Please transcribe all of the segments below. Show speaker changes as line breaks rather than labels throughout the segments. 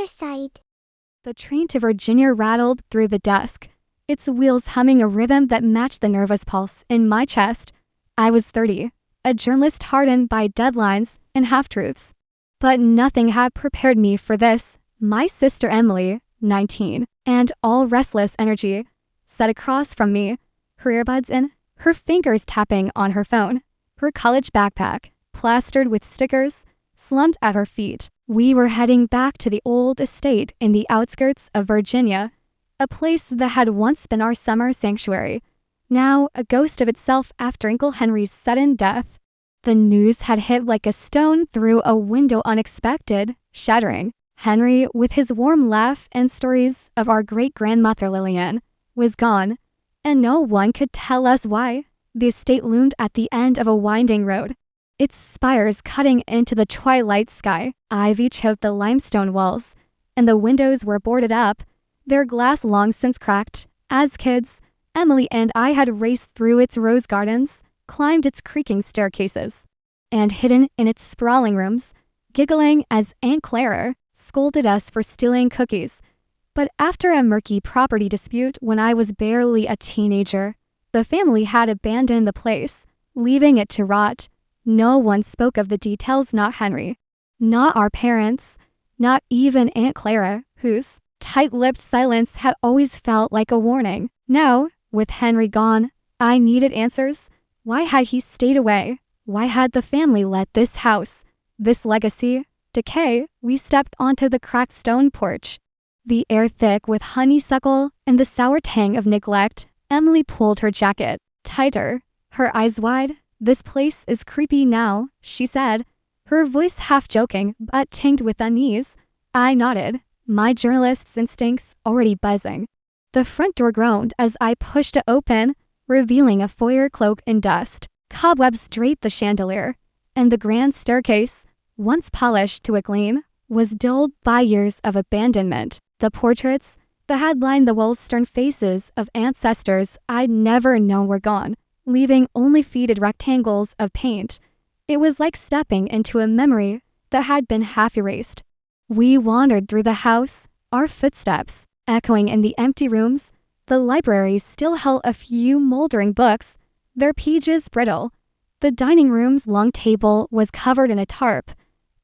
other side.
The train to Virginia rattled through the dusk, its wheels humming a rhythm that matched the nervous pulse in my chest. I was 30, a journalist hardened by deadlines and half-truths. But nothing had prepared me for this. My sister Emily, 19, and all restless energy, sat across from me, her earbuds in, her fingers tapping on her phone, her college backpack, plastered with stickers, slumped at her feet. We were heading back to the old estate in the outskirts of Virginia, a place that had once been our summer sanctuary, now a ghost of itself after Uncle Henry's sudden death. The news had hit like a stone through a window, unexpected, shattering. Henry, with his warm laugh and stories of our great-grandmother Lillian, was gone, and no one could tell us why. The estate loomed at the end of a winding road, its spires cutting into the twilight sky. Ivy choked the limestone walls, and the windows were boarded up, their glass long since cracked. As kids, Emily and I had raced through its rose gardens, climbed its creaking staircases, and hidden in its sprawling rooms, giggling as Aunt Clara scolded us for stealing cookies. But after a murky property dispute when I was barely a teenager, the family had abandoned the place, leaving it to rot. No one spoke of the details, not Henry, not our parents, not even Aunt Clara, whose tight-lipped silence had always felt like a warning. Now, with Henry gone, I needed answers. Why had he stayed away? Why had the family let this house, this legacy, decay? We stepped onto the cracked stone porch, the air thick with honeysuckle and the sour tang of neglect. Emily pulled her jacket tighter, her eyes wide. "This place is creepy now," she said, her voice half joking but tinged with unease. I nodded, my journalist's instincts already buzzing. The front door groaned as I pushed it open, revealing a foyer cloaked in dust. Cobwebs draped the chandelier, and the grand staircase, once polished to a gleam, was dulled by years of abandonment. The portraits that had lined the walls, stern faces of ancestors I'd never known, were gone, leaving only faded rectangles of paint. It was like stepping into a memory that had been half erased. We wandered through the house, our footsteps echoing in the empty rooms. The library still held a few moldering books, their pages brittle. The dining room's long table was covered in a tarp,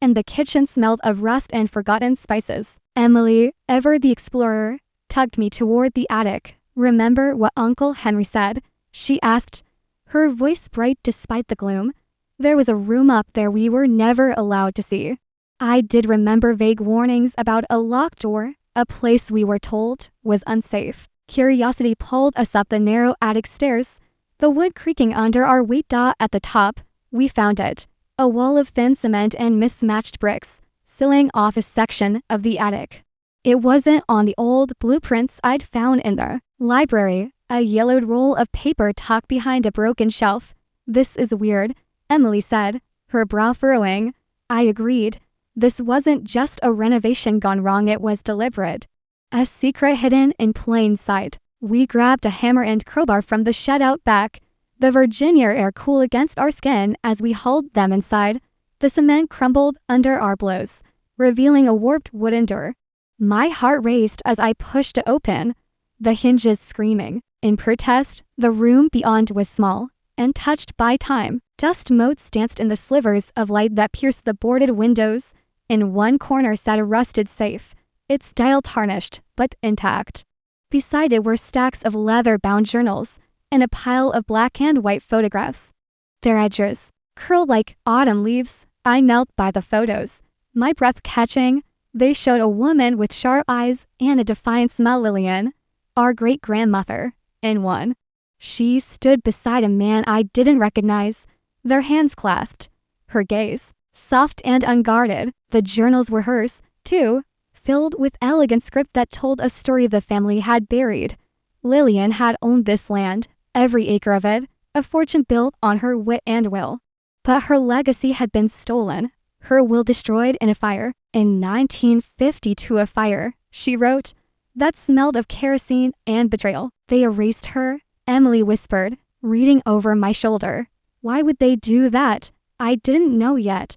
and the kitchen smelled of rust and forgotten spices. Emily, ever the explorer, tugged me toward the attic. "Remember what Uncle Henry said?" she asked, her voice bright despite the gloom. "There was a room up there we were never allowed to see." I did remember vague warnings about a locked door, a place we were told was unsafe. Curiosity pulled us up the narrow attic stairs, the wood creaking under our weight. At the top, we found it, a wall of thin cement and mismatched bricks, sealing off a section of the attic. It wasn't on the old blueprints I'd found in the library, a yellowed roll of paper tucked behind a broken shelf. "This is weird," Emily said, her brow furrowing. I agreed. This wasn't just a renovation gone wrong, it was deliberate. A secret hidden in plain sight. We grabbed a hammer and crowbar from the shed out back, the Virginia air cool against our skin as we hauled them inside. The cement crumbled under our blows, revealing a warped wooden door. My heart raced as I pushed it open, the hinges screaming. In protest, the room beyond was small, and touched by time. Dust motes danced in the slivers of light that pierced the boarded windows. In one corner sat a rusted safe, its dial tarnished but intact. Beside it were stacks of leather-bound journals and a pile of black and white photographs. Their edges curled like autumn leaves. I knelt by the photos, my breath catching. They showed a woman with sharp eyes and a defiant smile, Lillian, our great-grandmother, in one. She stood beside a man I didn't recognize, their hands clasped, her gaze soft and unguarded. The journals were hers, too, filled with elegant script that told a story the family had buried. Lillian had owned this land, every acre of it, a fortune built on her wit and will. But her legacy had been stolen, her will destroyed in a fire. In 1952, a fire, she wrote, that smelled of kerosene and betrayal. "They erased her," Emily whispered, reading over my shoulder. "Why would they do that?" I didn't know yet,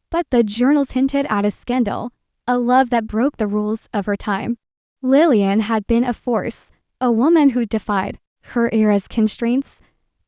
but the journals hinted at a scandal, a love that broke the rules of her time. Lillian had been a force, a woman who defied her era's constraints,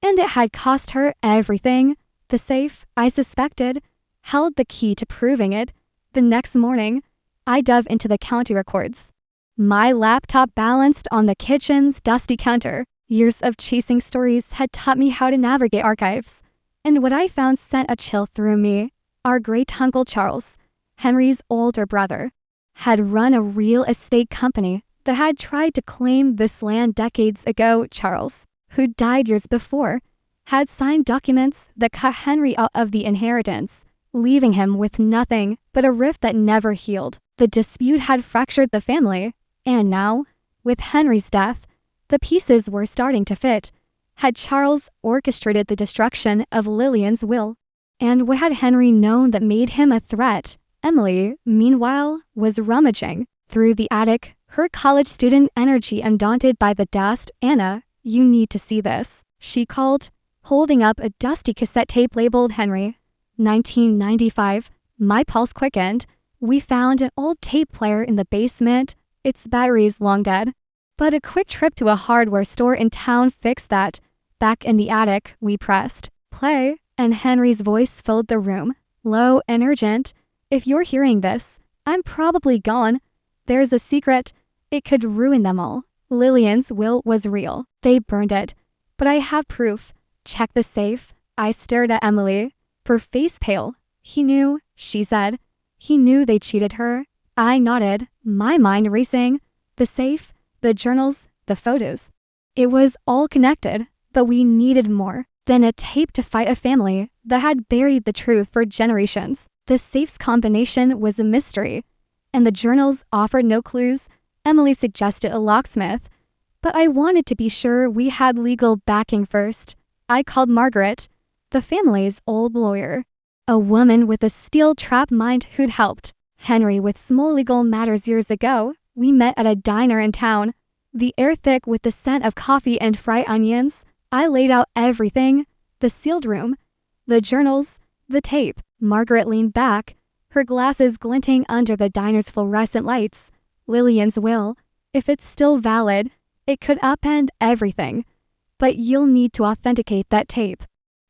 and it had cost her everything. The safe, I suspected, held the key to proving it. The next morning, I dove into the county records. My laptop balanced on the kitchen's dusty counter. Years of chasing stories had taught me how to navigate archives, and what I found sent a chill through me. Our great-uncle Charles, Henry's older brother, had run a real estate company that had tried to claim this land decades ago. Charles, who died years before, had signed documents that cut Henry out of the inheritance, leaving him with nothing but a rift that never healed. The dispute had fractured the family, and now, with Henry's death, the pieces were starting to fit. Had Charles orchestrated the destruction of Lillian's will? And what had Henry known that made him a threat? Emily, meanwhile, was rummaging through the attic, her college student energy undaunted by the dust. "Anna, you need to see this," she called, holding up a dusty cassette tape labeled Henry. 1995. My pulse quickened. We found an old tape player in the basement. Its battery's long dead. But a quick trip to a hardware store in town fixed that. Back in the attic, we pressed play, and Henry's voice filled the room, low and urgent. "If you're hearing this, I'm probably gone. There's a secret. It could ruin them all. Lillian's will was real. They burned it. But I have proof. Check the safe." I stared at Emily, her face pale. "He knew," she said. "He knew they cheated her." I nodded, my mind racing. The safe, the journals, the photos. It was all connected, but we needed more than a tape to fight a family that had buried the truth for generations. The safe's combination was a mystery, and the journals offered no clues. Emily suggested a locksmith, but I wanted to be sure we had legal backing first. I called Margaret, the family's old lawyer, a woman with a steel-trap mind who'd helped Henry with small legal matters years ago. We met at a diner in town, the air thick with the scent of coffee and fried onions. I laid out everything, the sealed room, the journals, the tape. Margaret leaned back, her glasses glinting under the diner's fluorescent lights. "Lillian's will, if it's still valid, it could upend everything. But you'll need to authenticate that tape."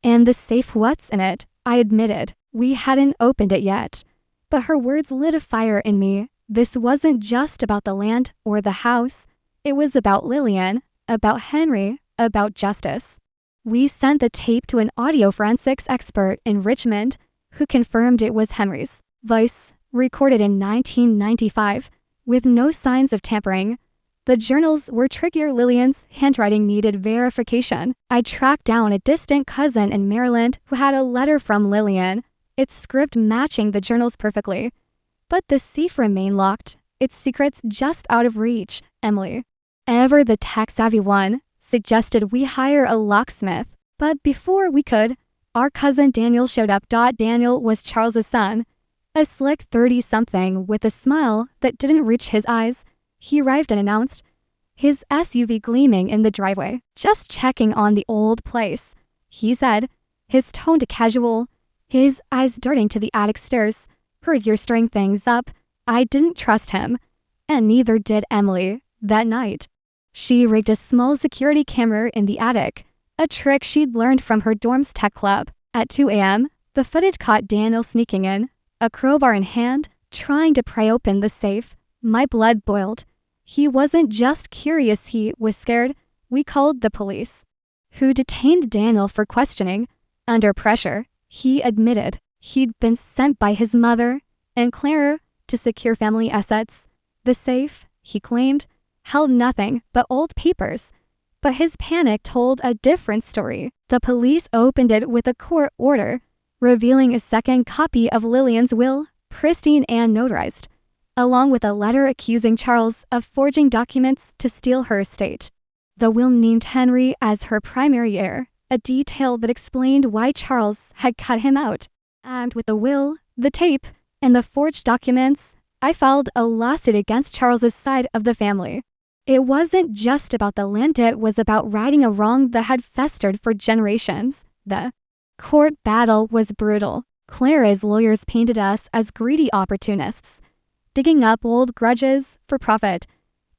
"And the safe, what's in it?" I admitted. We hadn't opened it yet. But her words lit a fire in me. This wasn't just about the land or the house. It was about Lillian, about Henry, about justice. We sent the tape to an audio forensics expert in Richmond who confirmed it was Henry's voice, recorded in 1995, with no signs of tampering. The journals were trickier. Lillian's handwriting needed verification. I tracked down a distant cousin in Maryland who had a letter from Lillian, its script matching the journals perfectly. But the safe remained locked, its secrets just out of reach. Emily, ever the tech-savvy one, suggested we hire a locksmith. But before we could, our cousin Daniel showed up. Daniel was Charles's son, a slick 30-something with a smile that didn't reach his eyes. He arrived and announced, his SUV gleaming in the driveway. "Just checking on the old place," he said, his tone casual, his eyes darting to the attic stairs. "Heard you're stirring things up." I didn't trust him, and neither did Emily. That night, she rigged a small security camera in the attic, a trick she'd learned from her dorm's tech club. At 2 a.m., the footage caught Daniel sneaking in, a crowbar in hand, trying to pry open the safe. My blood boiled. He wasn't just curious, he was scared. We called the police, who detained Daniel for questioning. Under pressure, he admitted he'd been sent by his mother and Clara to secure family assets. The safe, he claimed, held nothing but old papers. But his panic told a different story. The police opened it with a court order, revealing a second copy of Lillian's will, pristine and notarized, along with a letter accusing Charles of forging documents to steal her estate. The will named Henry as her primary heir, a detail that explained why Charles had cut him out. And with the will, the tape, and the forged documents, I filed a lawsuit against Charles's side of the family. It wasn't just about the land, it was about righting a wrong that had festered for generations. The court battle was brutal. Clara's lawyers painted us as greedy opportunists. digging up old grudges for profit.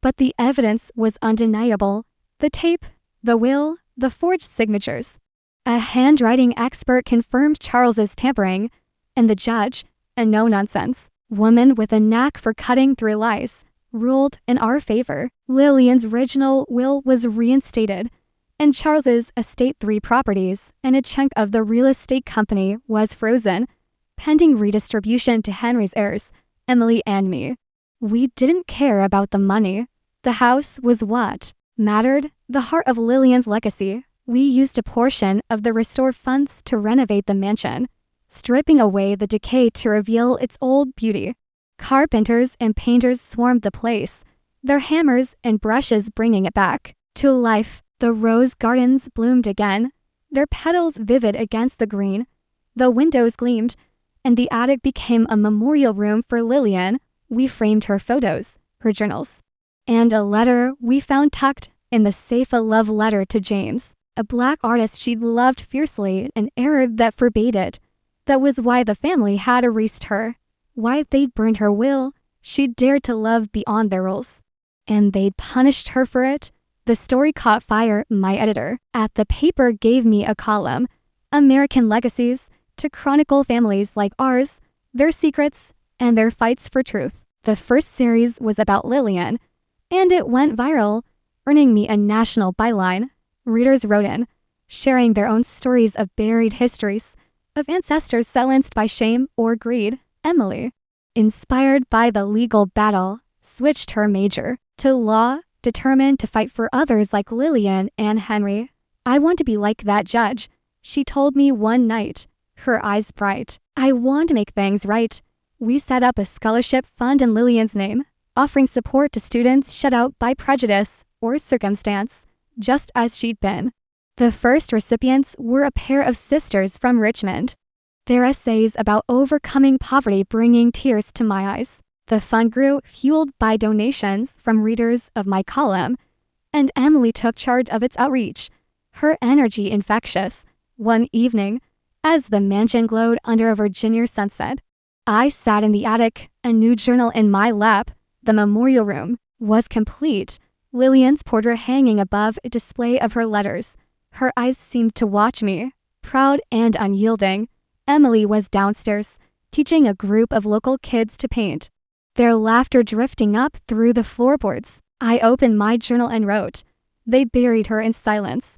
But the evidence was undeniable. The tape, the will, the forged signatures. A handwriting expert confirmed Charles's tampering, and the judge, a no-nonsense woman with a knack for cutting through lies, ruled in our favor. Lillian's original will was reinstated, and Charles's estate 3 properties and a chunk of the real estate company was frozen, pending redistribution to Henry's heirs, Emily and me. We didn't care about the money. The house was what mattered, the heart of Lillian's legacy. We used a portion of the restored funds to renovate the mansion, stripping away the decay to reveal its old beauty. Carpenters and painters swarmed the place, their hammers and brushes bringing it back to life. The rose gardens bloomed again, their petals vivid against the green. The windows gleamed, and the attic became a memorial room for Lillian. We framed her photos, her journals, and a letter we found tucked in the safe, a love letter to James, a black artist she'd loved fiercely, an error that forbade it. That was why the family had erased her, why they'd burned her will. She'd dared to love beyond their rules, and they'd punished her for it. The story caught fire. My editor at the paper gave me a column, American Legacies, to chronicle families like ours, their secrets, and their fights for truth. The first series was about Lillian, and it went viral, earning me a national byline. Readers wrote in, sharing their own stories of buried histories, of ancestors silenced by shame or greed. Emily, inspired by the legal battle, switched her major to law, determined to fight for others like Lillian and Henry. I want to be like that judge, she told me one night, her eyes bright. I want to make things right. We set up a scholarship fund in Lillian's name, offering support to students shut out by prejudice or circumstance, just as she'd been. The first recipients were a pair of sisters from Richmond, their essays about overcoming poverty bringing tears to my eyes. The fund grew, fueled by donations from readers of my column, and Emily took charge of its outreach, her energy infectious. One evening, as the mansion glowed under a Virginia sunset, I sat in the attic, a new journal in my lap. The memorial room was complete, Lillian's portrait hanging above a display of her letters. Her eyes seemed to watch me, proud and unyielding. Emily was downstairs, teaching a group of local kids to paint, their laughter drifting up through the floorboards. I opened my journal and wrote. They buried her in silence,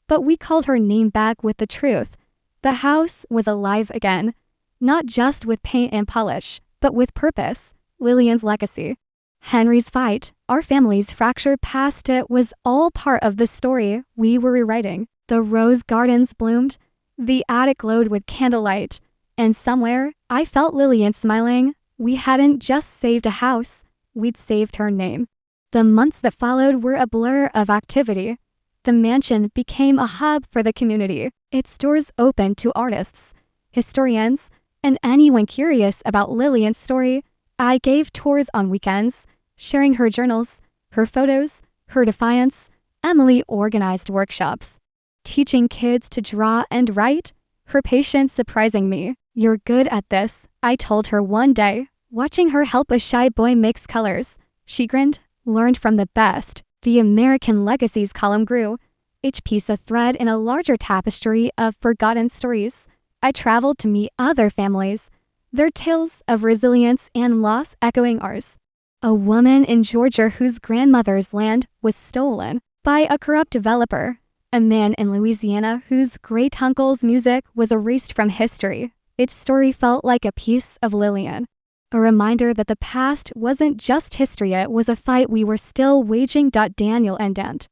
but we called her name back with the truth. The house was alive again, not just with paint and polish, but with purpose. Lillian's legacy, Henry's fight, our family's fractured past, it was all part of the story we were rewriting. The rose gardens bloomed, the attic glowed with candlelight, and somewhere I felt Lillian smiling. We hadn't just saved a house, we'd saved her name. The months that followed were a blur of activity. The mansion became a hub for the community, its doors open to artists, historians, and anyone curious about Lillian's story. I gave tours on weekends, sharing her journals, her photos, her defiance. Emily organized workshops, teaching kids to draw and write, her patience surprising me. You're good at this, I told her one day, watching her help a shy boy mix colors. She grinned, learned from the best. The American Legacies column grew, each piece a thread in a larger tapestry of forgotten stories. I traveled to meet other families, their tales of resilience and loss echoing ours. A woman in Georgia whose grandmother's land was stolen by a corrupt developer. A man in Louisiana whose great-uncle's music was erased from history. Its story felt like a piece of Lillian. A reminder that the past wasn't just history, it was a fight we were still waging. Daniel and Aunt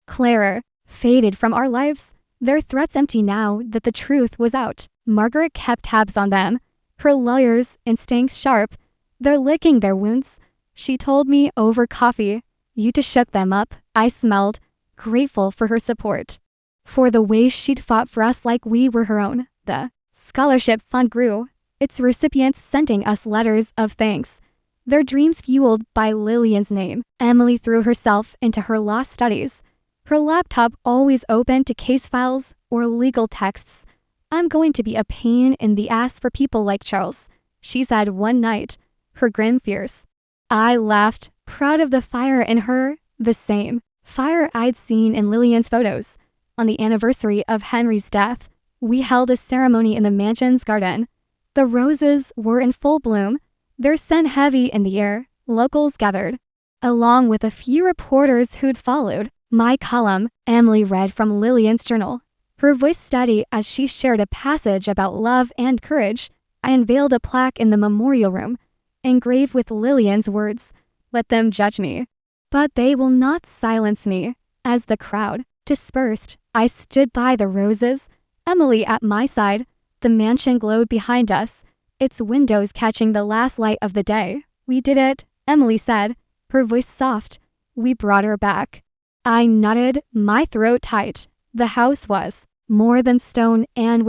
Clara faded from our lives, their threats empty now that the truth was out. Margaret kept tabs on them, her lawyer's instincts sharp. They're licking their wounds, she told me over coffee. You to shut them up, I smelled, grateful for her support, for the way she'd fought for us like we were her own. The scholarship fund grew, its recipients sending us letters of thanks, their dreams fueled by Lillian's name. Emily threw herself into her law studies, her laptop always open to case files or legal texts. I'm going to be a pain in the ass for people like Charles, she said one night, her grin fierce. I laughed, proud of the fire in her, the same fire I'd seen in Lillian's photos. On the anniversary of Henry's death, we held a ceremony in the mansion's garden. The roses were in full bloom, their scent heavy in the air. Locals gathered, along with a few reporters who'd followed my column. Emily read from Lillian's journal, her voice steady as she shared a passage about love and courage. I unveiled a plaque in the memorial room, engraved with Lillian's words, "Let them judge me, but they will not silence me." As the crowd dispersed, I stood by the roses, Emily at my side. The mansion glowed behind us, its windows catching the last light of the day. "We did it," Emily said, her voice soft. "We brought her back." I nodded, my throat tight. The house was more than stone, and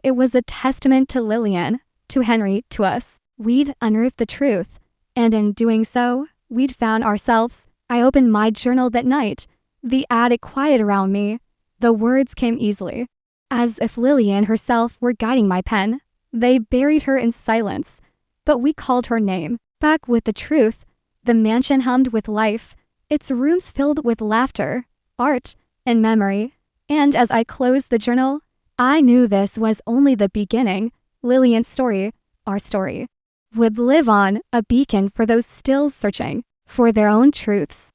it was a testament to Lillian, to Henry, to us. We'd unearthed the truth, and in doing so, we'd found ourselves. I opened my journal that night, the attic quiet around me. The words came easily, as if Lillian herself were guiding my pen. They buried her in silence, but we called her name. Back with the truth, the mansion hummed with life, its rooms filled with laughter, art, and memory. And as I closed the journal, I knew this was only the beginning. Lillian's story, our story, would live on, a beacon for those still searching for their own truths.